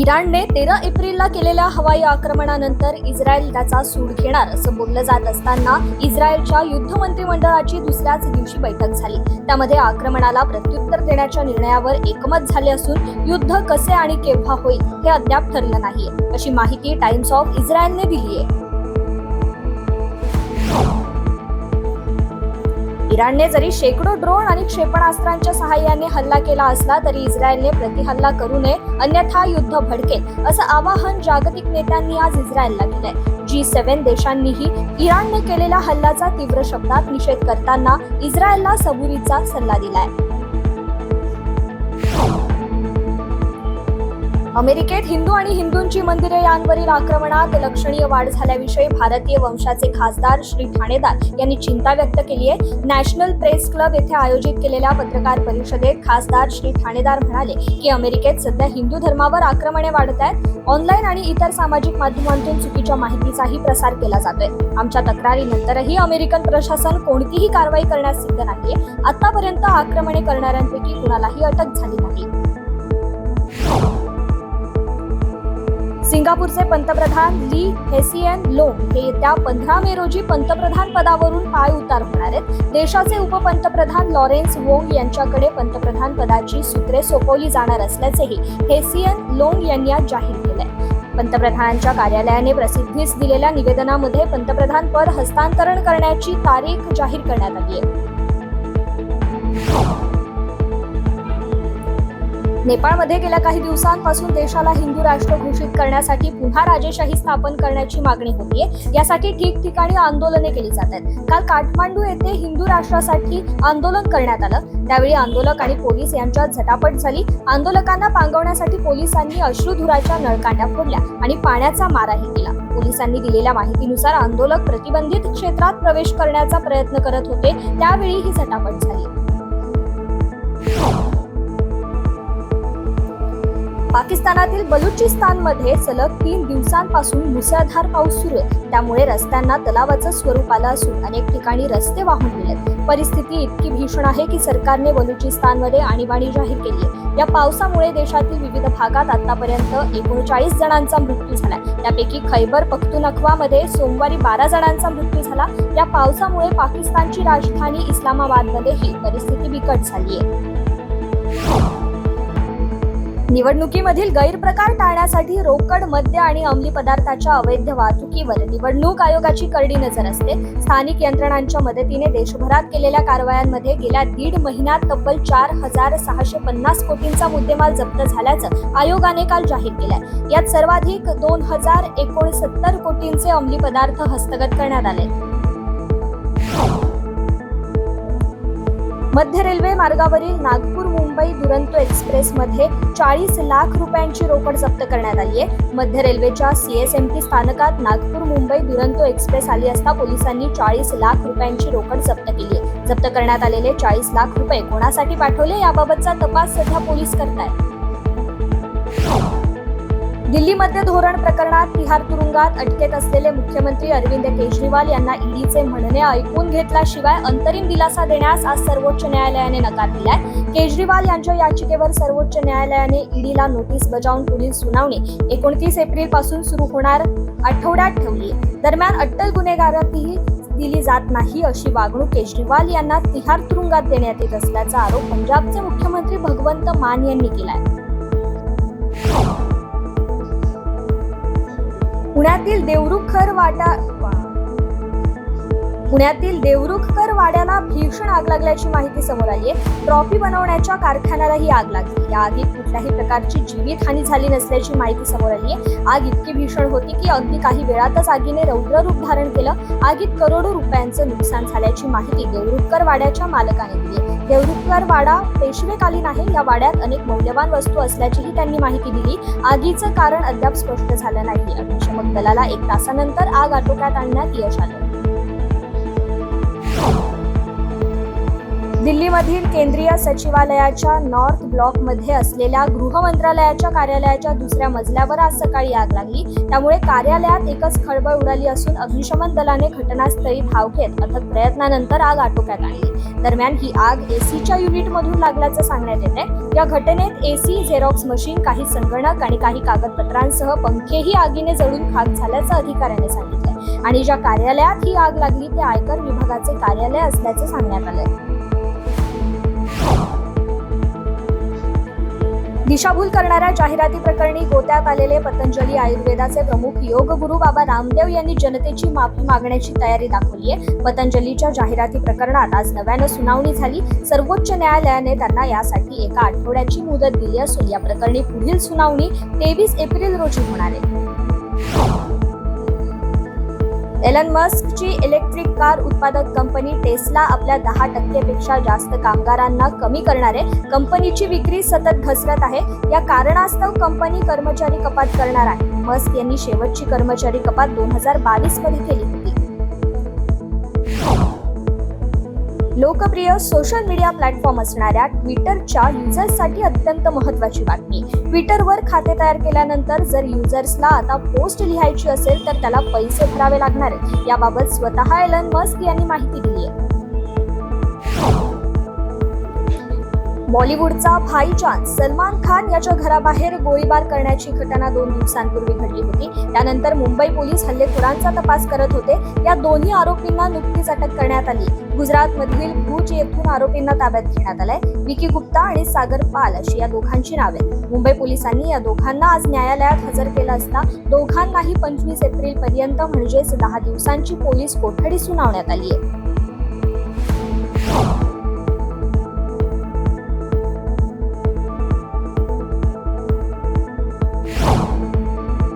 इराणने 13 एप्रिलला केलेल्या हवाई आक्रमणानंतर इस्रायल त्याचा सूड घेणार असं बोललं जात असताना इस्रायलच्या युद्ध मंत्रिमंडळाची दुसऱ्याच दिवशी बैठक झाली. त्यामध्ये आक्रमणाला प्रत्युत्तर देण्याच्या निर्णयावर एकमत झाले असून युद्ध कसे आणि केव्हा होईल हे अद्याप ठरलं नाहीये, अशी माहिती टाइम्स ऑफ इस्रायलने दिली आहे. इराणने जरी शेकडो ड्रोन आणि क्षेपणास्त्रांच्या सहाय्याने हल्ला केला असला तरी इस्रायलने प्रतिहल्ला करू नये, अन्यथा युद्ध भडकेल असं आवाहन जागतिक नेत्यांनी आज इस्रायलला केलंय. G7 देशांनीही इराणने केलेल्या हल्ल्याचा तीव्र शब्दात निषेध करताना इस्रायलला सबुरीचा सल्ला दिलाय. अमेरिकेत हिंदू आणि हिंदूंची मंदिरे यांवरील आक्रमणात लक्षणीय वाढ झाल्याविषयी भारतीय वंशाचे खासदार श्री ठाणेदार यांनी चिंता व्यक्त केली आहे. नॅशनल प्रेस क्लब येथे आयोजित केलेल्या पत्रकार परिषदेत खासदार श्री ठाणेदार म्हणाले की अमेरिकेत सध्या हिंदू धर्मावर आक्रमणे वाढत आहेत. ऑनलाईन आणि इतर सामाजिक माध्यमांतून चुकीच्या माहितीचाही प्रसार केला जातोय. आमच्या तक्रारीनंतरही अमेरिकन प्रशासन कोणतीही कारवाई करण्यास सिद्ध नाहीये. आतापर्यंत आक्रमणे करणाऱ्यांपैकी कुणालाही अटक झाली नाही. सिंगापूरचे पंतप्रधान ली हेसियन लोंग हे येत्या 15 मे रोजी पंतप्रधान पदावरून पाय उतार होणार आहेत. देशाचे उपपंतप्रधान लॉरेन्स वोंग यांच्याकडे पंतप्रधान पदाची सूत्रे सोपवली जाणार असल्याचेही हेसियन लोंग यांनी आज जाहीर केलंय. पंतप्रधानांच्या कार्यालयाने प्रसिद्धीस दिलेल्या निवेदनामध्ये पंतप्रधान पद हस्तांतरण करण्याची तारीख जाहीर करण्यात आली आहे. नेपाळमध्ये गेल्या काही दिवसांपासून देशाला हिंदू राष्ट्र घोषित करण्यासाठी पुन्हा राजेशाही स्थापन करण्याची मागणी होतीये. यासाठी ठिकठिकाणी आंदोलने केली जात आहेत. काल काठमांडू येथे हिंदू राष्ट्रासाठी आंदोलन करण्यात आलं. त्यावेळी आंदोलक आणि पोलीस यांच्यात झटापट झाली. आंदोलकांना पांगवण्यासाठी पोलिसांनी अश्रुधुराच्या नळकांड्या फोडल्या आणि पाण्याचा माराही केला. पोलिसांनी दिलेल्या माहितीनुसार आंदोलक प्रतिबंधित क्षेत्रात प्रवेश करण्याचा प्रयत्न करत होते. त्यावेळी ही झटापट झाली. पाकिस्तानातील बलुचिस्तानमध्ये सलग 3 दिवसांपासून मुसळधार पाऊस सुरू आहे. त्यामुळे रस्त्यांना तलावाचं स्वरूप आलं असून अनेक ठिकाणी रस्ते वाहून गेलेत. परिस्थिती इतकी भीषण आहे की सरकारने बलुचिस्तानमध्ये आणीबाणी जाहीर केली आहे. या पावसामुळे देशातील विविध भागात आतापर्यंत 39 जणांचा मृत्यू झाला. त्यापैकी खैबर पख्तूनख्वामध्ये सोमवारी 12 जणांचा मृत्यू झाला. या पावसामुळे पाकिस्तानची राजधानी इस्लामाबादमध्येही परिस्थिती बिकट झाली आहे. निवडणुकीमधील गैरप्रकार टाळण्यासाठी रोकड, मद्य आणि अंमली पदार्थाच्या अवैध वाहतुकीवर निवडणूक आयोगाची करडी नजर असते. स्थानिक यंत्रणांच्या मदतीने देशभरात केलेल्या कारवायांमध्ये गेल्या 1.5 महिन्यात तब्बल 4,650 कोटींचा मुद्देमाल जप्त झाल्याचं आयोगाने काल जाहीर केलंय. यात सर्वाधिक 2,069 कोटींचे अंमली पदार्थ हस्तगत करण्यात आले. मध्य रेल्वे मार्गावरील नागपूर मुंबई दुरंतो एक्सप्रेस मध्ये 40 लाख रुपयांची रोकड जप्त करण्यात आली आहे. मध्य रेल्वेच्या CSMT स्थानकात नागपूर मुंबई दुरंतो एक्सप्रेस आली असता पोलिसांनी 40 लाख रुपयांची रोकड जप्त केली आहे. जप्त करण्यात आलेले 40 लाख रुपये कोणासाठी पाठवले याबाबतचा तपास सध्या पोलीस करतायत. दिल्लीमध्ये धोरण प्रकरणात तिहार तुरुंगात अटकेत असलेले मुख्यमंत्री अरविंद केजरीवाल यांना ईडीचे म्हणणे ऐकून घेतल्याशिवाय अंतरिम दिलासा देण्यास आज सर्वोच्च न्यायालयाने नकार दिलाय. केजरीवाल यांच्या याचिकेवर सर्वोच्च न्यायालयाने ईडीला नोटीस बजावून पुढील सुनावणी 29 एप्रिल पासून सुरू होणार आठवड्यात ठेवली. दरम्यान अट्टल गुन्हेगारातही दिली जात नाही अशी वागणूक केजरीवाल यांना तिहार तुरुंगात देण्यात येत असल्याचा आरोप पंजाबचे मुख्यमंत्री भगवंत मान यांनी केलाय. पुण्यातील देवरुखकर वाड्याला भीषण आग लागल्याची माहिती समोर आली आहे. ट्रॉफी बनवण्याच्या कारखान्याला ही आग लागली. या आगीत कुठल्याही प्रकारची जीवितहानी झाली नसल्याची माहिती समोर आली आहे. आग इतकी भीषण होती की अगदी काही वेळातच आगीने रौद्र रूप धारण केलं. आगीत करोडो रुपयांचं नुकसान झाल्याची माहिती देवरुखकर वाड्याच्या मालकाने दिली. देवरुखकर वाडा पेशवेकालीन आहे. या वाड्यात अनेक मौल्यवान वस्तू असल्याचीही त्यांनी माहिती दिली. आगीचं कारण अद्याप स्पष्ट झालं नाही. अग्निशमन दलाला 1 तासानंतर आग आटोक्यात आणण्यात यश आलं. दिल्लीमधील केंद्रीय सचिवालयाच्या नॉर्थ ब्लॉकमध्ये असलेल्या गृह मंत्रालयाच्या कार्यालयाच्या दुसऱ्या मजल्यावर आज सकाळी आग लागली. त्यामुळे कार्यालयात एकच खळबळ उडाली असून अग्निशमन दलाने घटनास्थळी धाव घेत अथक प्रयत्नानंतर आग आटोक्यात आणली. दरम्यान ही आग एसीच्या युनिटमधून लागल्याचं सांगण्यात येते. या घटनेत एसी, झेरॉक्स मशीन, काही संगणक आणि काही कागदपत्रांसह पंखेही आगीने जळून खाक झाल्याचं अधिकाऱ्याने सांगितलंय. आणि ज्या कार्यालयात ही आग लागली ते आयकर विभागाचे कार्यालय असल्याचे सांगण्यात आलंय. दिशाभूल करणाऱ्या जाहिराती प्रकरणी गोत्यात आलेले पतंजली आयुर्वेदाचे प्रमुख योगगुरू बाबा रामदेव यांनी जनतेची माफी मागण्याची तयारी दाखवली आहे. पतंजलीच्या जाहिराती प्रकरणात आज नव्यानं सुनावणी झाली. सर्वोच्च न्यायालयाने त्यांना यासाठी एका आठवड्याची मुदत दिली असून या प्रकरणी पुढील सुनावणी 23 एप्रिल रोजी होणार आहे. एलन मस्कची इलेक्ट्रिक कार उत्पादक कंपनी टेस्ला आपल्या 10% पेक्षा जास्त कामगारांना कमी करणार आहे. कंपनीची विक्री सतत घसरत आहे. या कारणास्तव कंपनी कर्मचारी कपात करणार आहे. मस्क यांनी शेवटची कर्मचारी कपात 2022 मध्ये केली होती. लोकप्रिय सोशल मीडिया प्लॅटफॉर्म असणाऱ्या ट्विटरच्या युजर्ससाठी अत्यंत महत्त्वाची बातमी. ट्विटरवर खाते तयार केल्यानंतर जर युजर्सला आता पोस्ट लिहायची असेल तर त्याला पैसे भरावे लागणार आहेत. याबाबत स्वतः एलन मस्क यांनी माहिती दिली आहे. बॉलिवूडचा भाईजान सलमान खान याच्या घराबाहेर गोळीबार करण्याची घटना 2 दिवसांपूर्वी घडली होती. त्यानंतर मुंबई पोलीस हल्लेखोरांचा तपास करत होते. या दोन्ही आरोपींना नुकतीच अटक करण्यात आली. गुजरातमधील भुज येथून आरोपींना ताब्यात घेण्यात आलंय. विकी गुप्ता आणि सागर पाल अशी या दोघांची नावे. मुंबई पोलिसांनी या दोघांना आज न्यायालयात हजर केलं असता दोघांनाही 25 एप्रिल पर्यंत म्हणजेच 10 दिवसांची पोलीस कोठडी सुनावण्यात आली आहे.